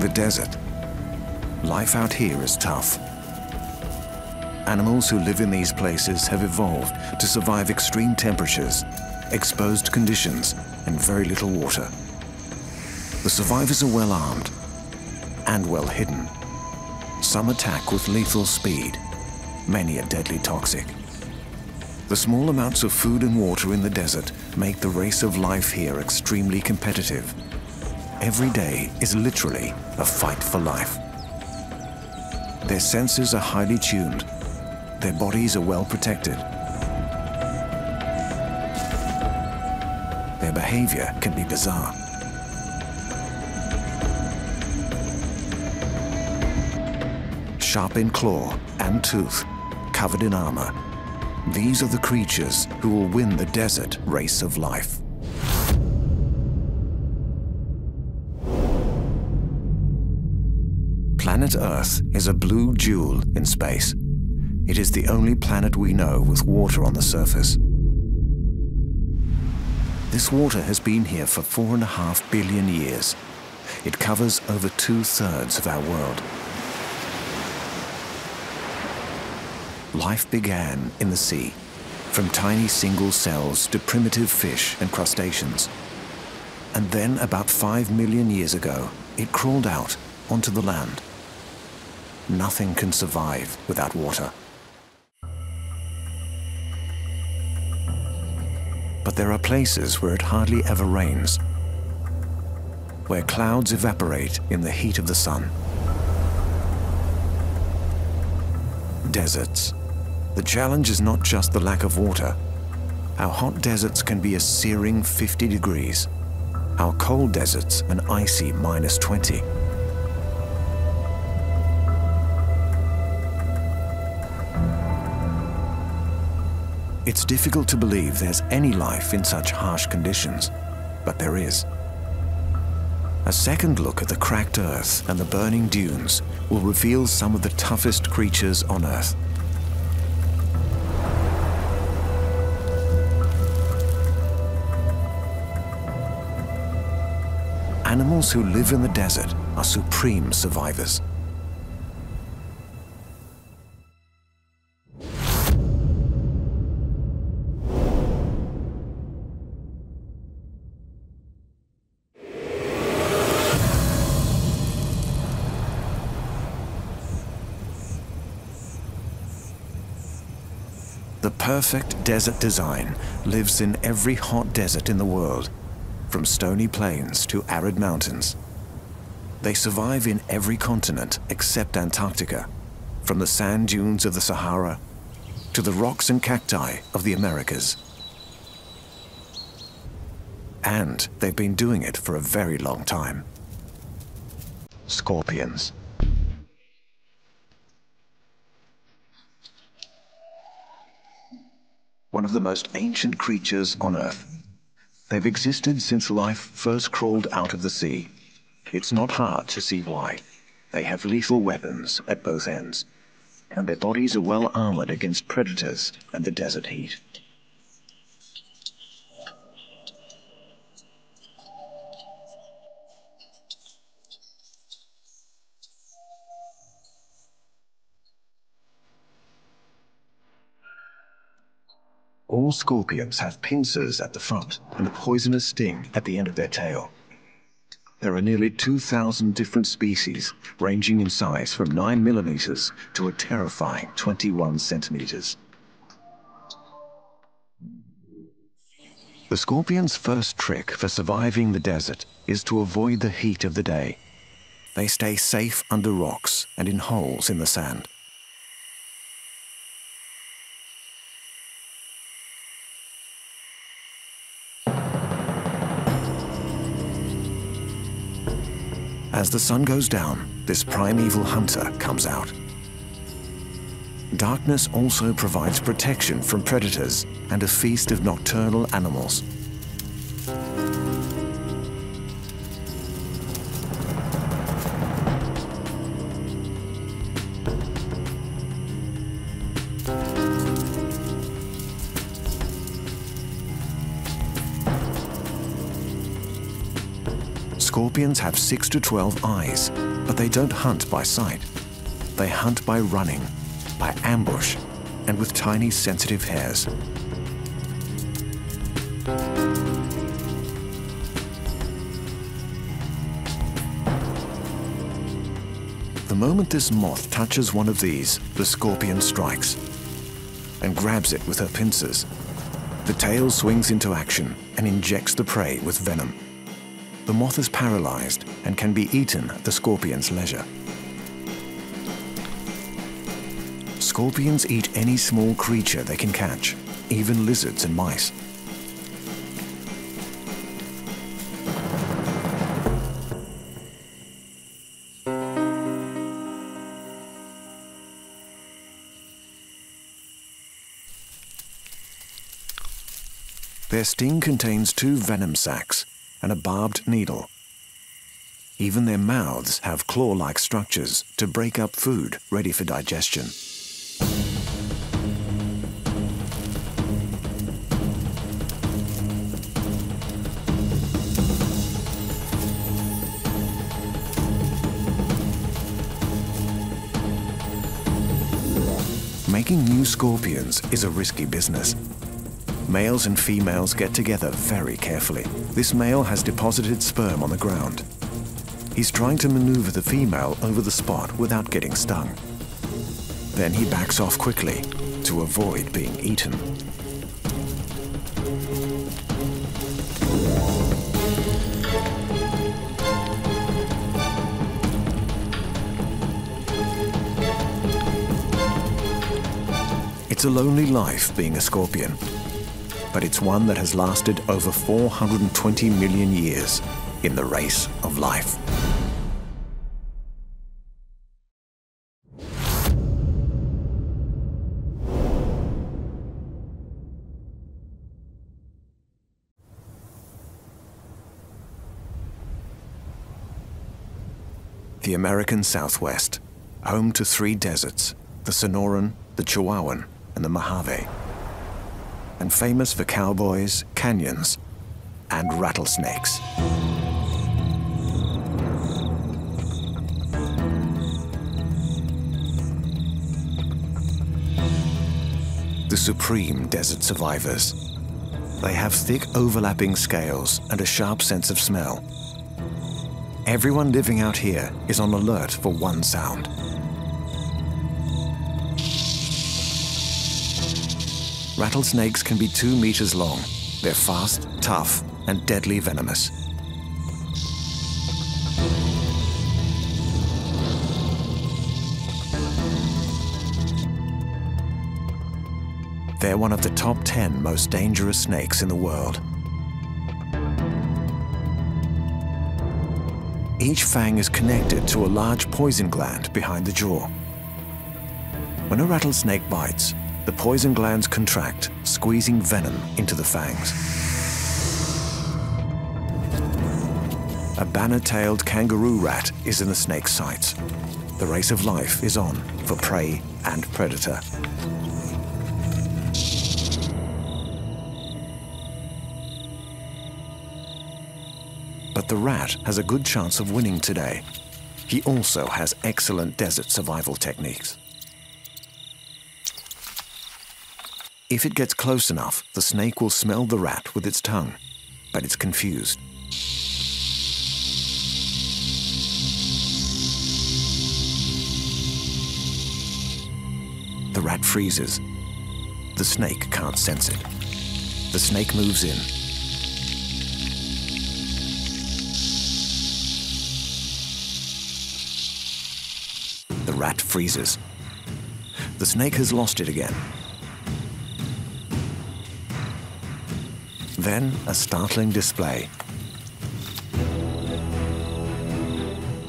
The desert. Life out here is tough. Animals who live in these places have evolved to survive extreme temperatures, exposed conditions, and very little water. The survivors are well armed and well hidden. Some attack with lethal speed. Many are deadly toxic. The small amounts of food and water in the desert make the race of life here extremely competitive. Every day is literally a fight for life. Their senses are highly tuned. Their bodies are well protected. Their behavior can be bizarre. Sharp in claw and tooth, covered in armor, these are the creatures who will win the desert race of life. Planet Earth is a blue jewel in space. It is the only planet we know with water on the surface. This water has been here for 4.5 billion years. It covers over 2/3 of our world. Life began in the sea, from tiny single cells to primitive fish and crustaceans. And then, about 5 million years ago, it crawled out onto the land. Nothing can survive without water. But there are places where it hardly ever rains, where clouds evaporate in the heat of the sun. Deserts. The challenge is not just the lack of water. Our hot deserts can be a searing 50 degrees. Our cold deserts an icy -20. It's difficult to believe there's any life in such harsh conditions, but there is. A second look at the cracked earth and the burning dunes will reveal some of the toughest creatures on Earth. Animals who live in the desert are supreme survivors. The perfect desert design lives in every hot desert in the world, from stony plains to arid mountains. They survive in every continent except Antarctica, from the sand dunes of the Sahara to the rocks and cacti of the Americas. And they've been doing it for a very long time. Scorpions. One of the most ancient creatures on Earth. They've existed since life first crawled out of the sea. It's not hard to see why. They have lethal weapons at both ends, and their bodies are well armored against predators and the desert heat. All scorpions have pincers at the front and a poisonous sting at the end of their tail. There are nearly 2,000 different species, ranging in size from 9 millimeters to a terrifying 21 centimeters. The scorpion's first trick for surviving the desert is to avoid the heat of the day. They stay safe under rocks and in holes in the sand. As the sun goes down, this primeval hunter comes out. Darkness also provides protection from predators and a feast of nocturnal animals. Scorpions have 6 to 12 eyes, but they don't hunt by sight. They hunt by running, by ambush, and with tiny sensitive hairs. The moment this moth touches one of these, the scorpion strikes and grabs it with her pincers. The tail swings into action and injects the prey with venom. The moth is paralyzed and can be eaten at the scorpion's leisure. Scorpions eat any small creature they can catch, even lizards and mice. Their sting contains 2 venom sacs and a barbed needle. Even their mouths have claw-like structures to break up food ready for digestion. Making new scorpions is a risky business. Males and females get together very carefully. This male has deposited sperm on the ground. He's trying to maneuver the female over the spot without getting stung. Then he backs off quickly to avoid being eaten. It's a lonely life being a scorpion, but it's one that has lasted over 420 million years in the race of life. The American Southwest, home to 3 deserts, the Sonoran, the Chihuahuan, and the Mojave, and famous for cowboys, canyons, and rattlesnakes. The supreme desert survivors. They have thick overlapping scales and a sharp sense of smell. Everyone living out here is on alert for one sound. Rattlesnakes can be 2 meters long. They're fast, tough, and deadly venomous. They're one of the top 10 most dangerous snakes in the world. Each fang is connected to a large poison gland behind the jaw. When a rattlesnake bites, the poison glands contract, squeezing venom into the fangs. A banner-tailed kangaroo rat is in the snake's sights. The race of life is on for prey and predator. But the rat has a good chance of winning today. He also has excellent desert survival techniques. If it gets close enough, the snake will smell the rat with its tongue, but it's confused. The rat freezes. The snake can't sense it. The snake moves in. The rat freezes. The snake has lost it again. Then a startling display.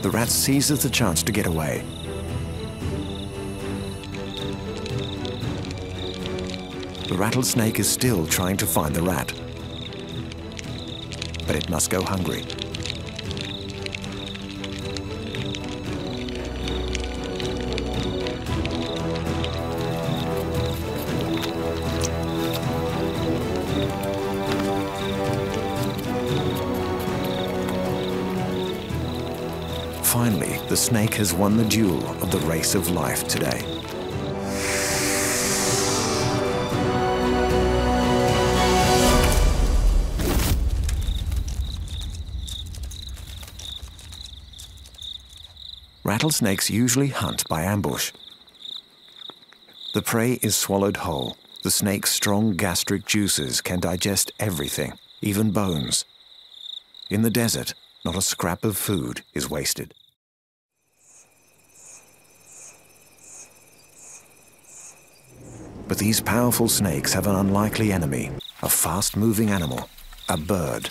The rat seizes the chance to get away. The rattlesnake is still trying to find the rat, but it must go hungry. Finally, the snake has won the duel of the race of life today. Rattlesnakes usually hunt by ambush. The prey is swallowed whole. The snake's strong gastric juices can digest everything, even bones. In the desert, not a scrap of food is wasted. But these powerful snakes have an unlikely enemy, a fast-moving animal, a bird,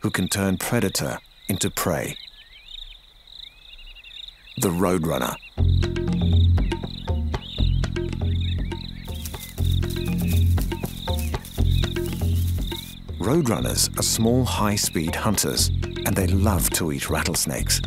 who can turn predator into prey. The roadrunner. Roadrunners are small, high-speed hunters, and they love to eat rattlesnakes.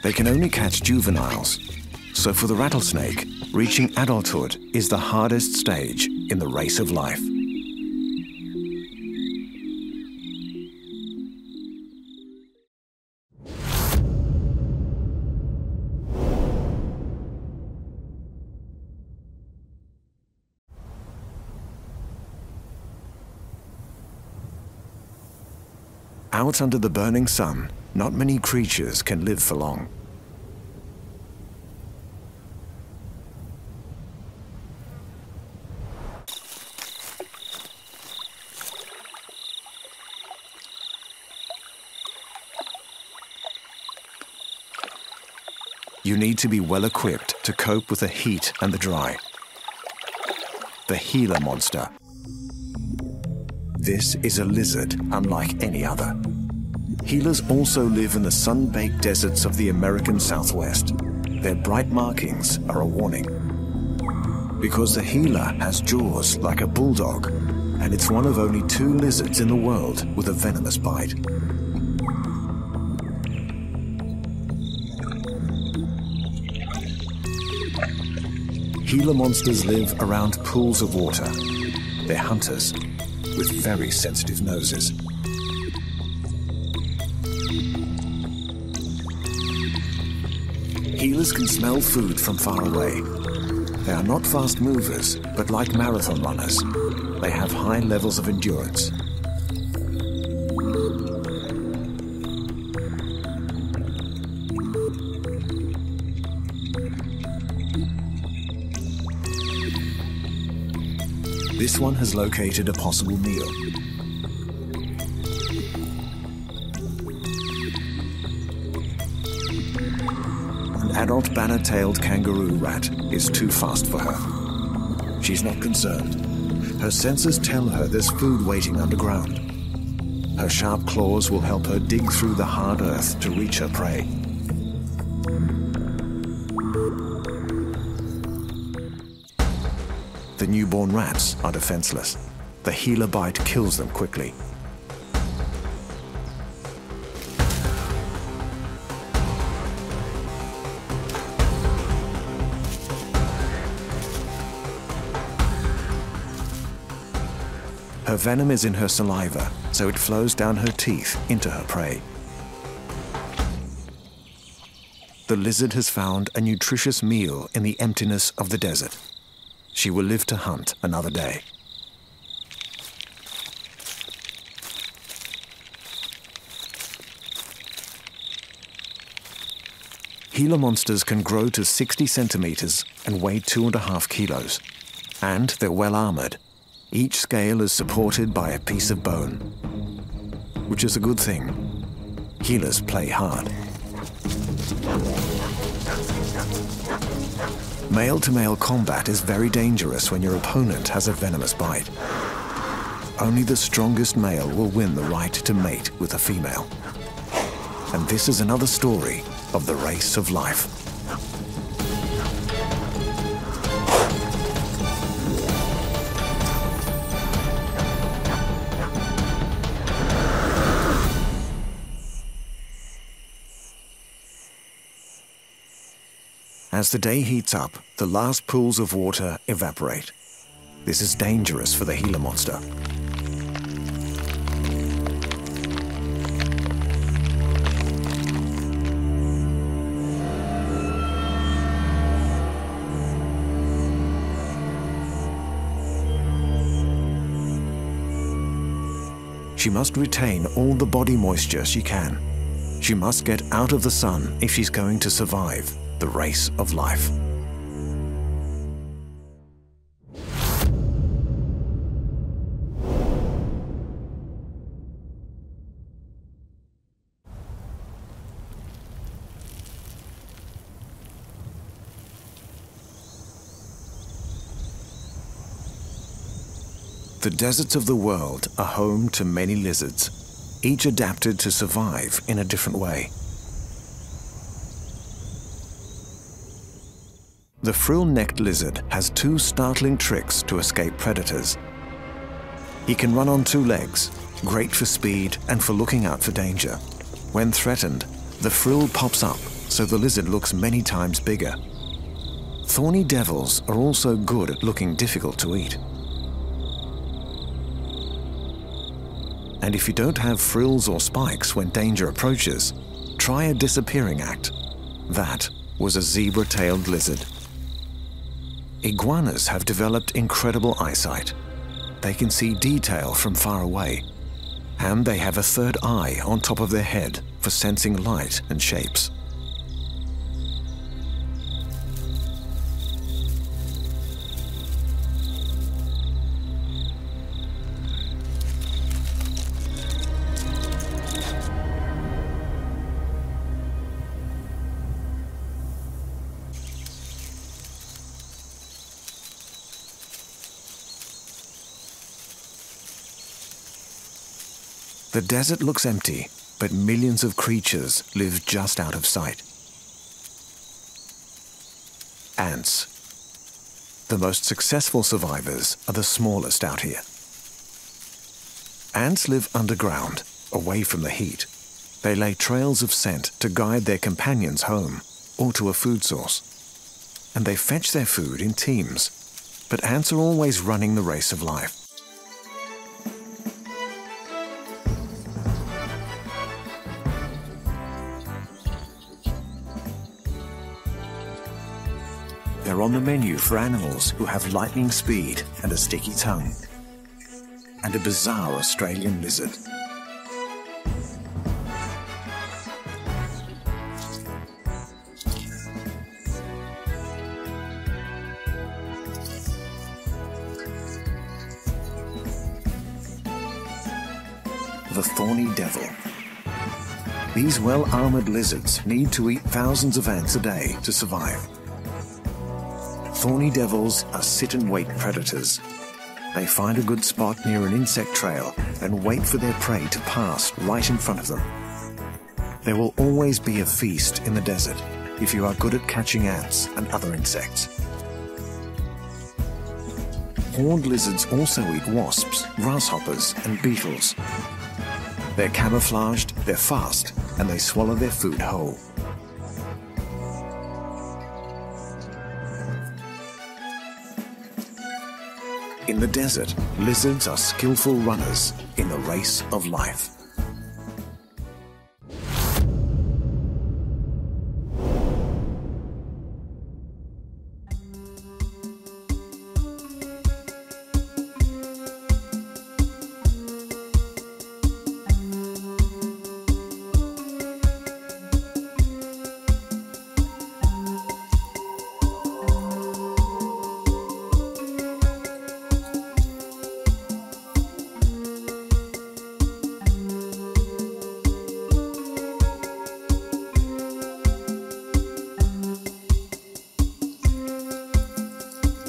They can only catch juveniles, so for the rattlesnake, reaching adulthood is the hardest stage in the race of life. Out under the burning sun, not many creatures can live for long. You need to be well equipped to cope with the heat and the dry. The Gila monster. This is a lizard unlike any other. Gilas also live in the sun-baked deserts of the American Southwest. Their bright markings are a warning. Because the Gila has jaws like a bulldog, and it's one of only 2 lizards in the world with a venomous bite. Gila monsters live around pools of water. They're hunters with very sensitive noses. Gilas can smell food from far away. They are not fast movers, but like marathon runners, they have high levels of endurance. This one has located a possible meal. An adult banner-tailed kangaroo rat is too fast for her. She's not concerned. Her senses tell her there's food waiting underground. Her sharp claws will help her dig through the hard earth to reach her prey. The newborn rats are defenseless. The Gila bite kills them quickly. Her venom is in her saliva, so it flows down her teeth into her prey. The lizard has found a nutritious meal in the emptiness of the desert. She will live to hunt another day. Gila monsters can grow to 60 centimeters and weigh 2.5 kilos. And they're well armored. Each scale is supported by a piece of bone, which is a good thing. Gilas play hard. Male-to-male combat is very dangerous when your opponent has a venomous bite. Only the strongest male will win the right to mate with a female. And this is another story of the race of life. As the day heats up, the last pools of water evaporate. This is dangerous for the Gila monster. She must retain all the body moisture she can. She must get out of the sun if she's going to survive the race of life. The deserts of the world are home to many lizards, each adapted to survive in a different way. The frill-necked lizard has two startling tricks to escape predators. He can run on two legs, great for speed and for looking out for danger. When threatened, the frill pops up, so the lizard looks many times bigger. Thorny devils are also good at looking difficult to eat. And if you don't have frills or spikes when danger approaches, try a disappearing act. That was a zebra-tailed lizard. Iguanas have developed incredible eyesight. They can see detail from far away, and they have a third eye on top of their head for sensing light and shapes. The desert looks empty, but millions of creatures live just out of sight. Ants. The most successful survivors are the smallest out here. Ants live underground, away from the heat. They lay trails of scent to guide their companions home or to a food source. And they fetch their food in teams. But ants are always running the race of life. They're on the menu for animals who have lightning speed and a sticky tongue, and a bizarre Australian lizard. The thorny devil. These well-armored lizards need to eat thousands of ants a day to survive. Thorny devils are sit-and-wait predators. They find a good spot near an insect trail and wait for their prey to pass right in front of them. There will always be a feast in the desert if you are good at catching ants and other insects. Horned lizards also eat wasps, grasshoppers, and beetles. They're camouflaged, they're fast, and they swallow their food whole. In the desert, lizards are skillful runners in the race of life.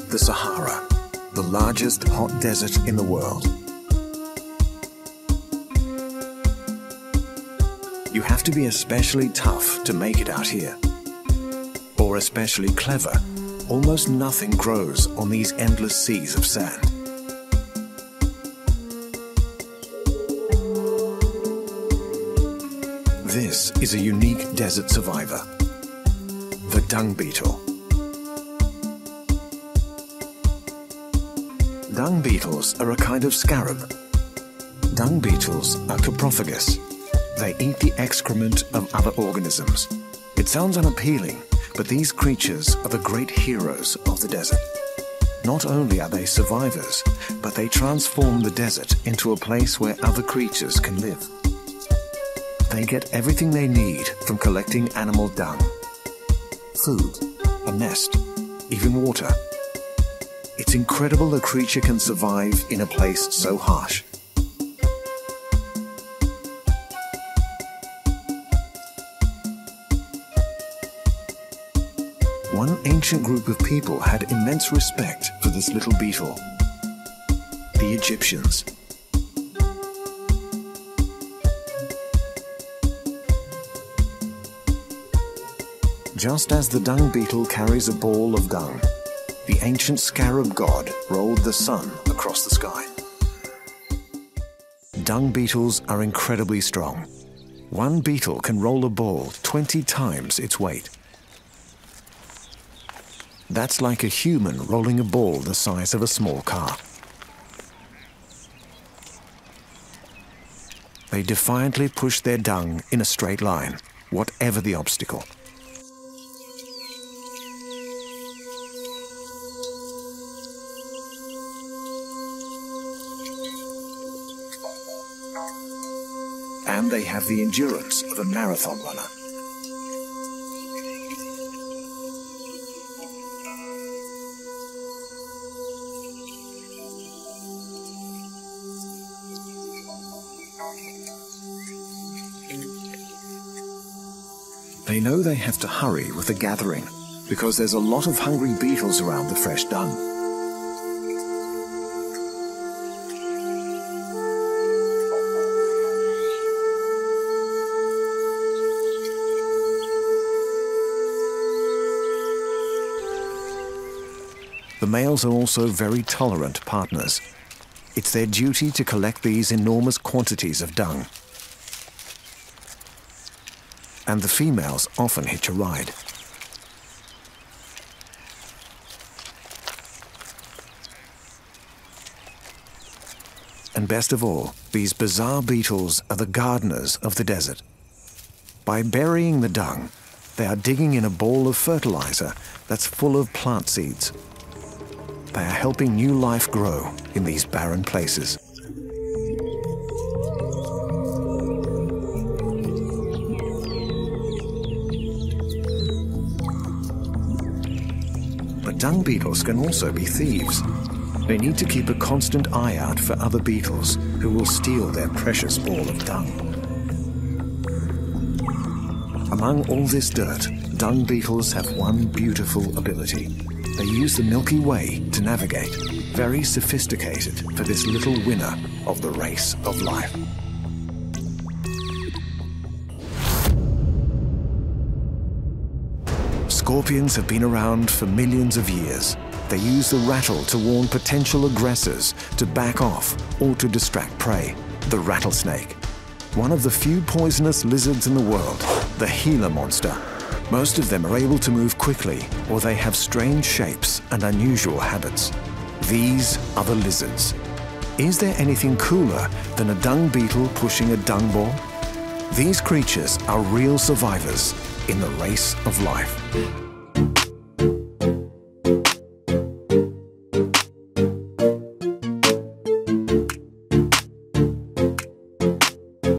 The Sahara, the largest hot desert in the world. You have to be especially tough to make it out here. Or especially clever. Almost nothing grows on these endless seas of sand. This is a unique desert survivor, the dung beetle. dung beetles are a kind of scarab. Dung beetles are coprophagous. They eat the excrement of other organisms. It sounds unappealing, but these creatures are the great heroes of the desert. Not only are they survivors, but they transform the desert into a place where other creatures can live. They get everything they need from collecting animal dung. Food, a nest, even water. It's incredible a creature can survive in a place so harsh. One ancient group of people had immense respect for this little beetle, the Egyptians. Just as the dung beetle carries a ball of dung, the ancient scarab god rolled the sun across the sky. Dung beetles are incredibly strong. One beetle can roll a ball 20 times its weight. That's like a human rolling a ball the size of a small car. They defiantly push their dung in a straight line, whatever the obstacle. And they have the endurance of a marathon runner. They know they have to hurry with the gathering because there's a lot of hungry beetles around the fresh dung. The males are also very tolerant partners. It's their duty to collect these enormous quantities of dung. And the females often hitch a ride. And best of all, these bizarre beetles are the gardeners of the desert. By burying the dung, they are digging in a ball of fertilizer that's full of plant seeds. They are helping new life grow in these barren places. But dung beetles can also be thieves. They need to keep a constant eye out for other beetles who will steal their precious ball of dung. Among all this dirt, dung beetles have one beautiful ability. They use the Milky Way to navigate, very sophisticated for this little winner of the race of life. Scorpions have been around for millions of years. They use the rattle to warn potential aggressors to back off or to distract prey. The rattlesnake, one of the few poisonous lizards in the world, the Gila monster. Most of them are able to move quickly, or they have strange shapes and unusual habits. These are the lizards. Is there anything cooler than a dung beetle pushing a dung ball? These creatures are real survivors in the race of life.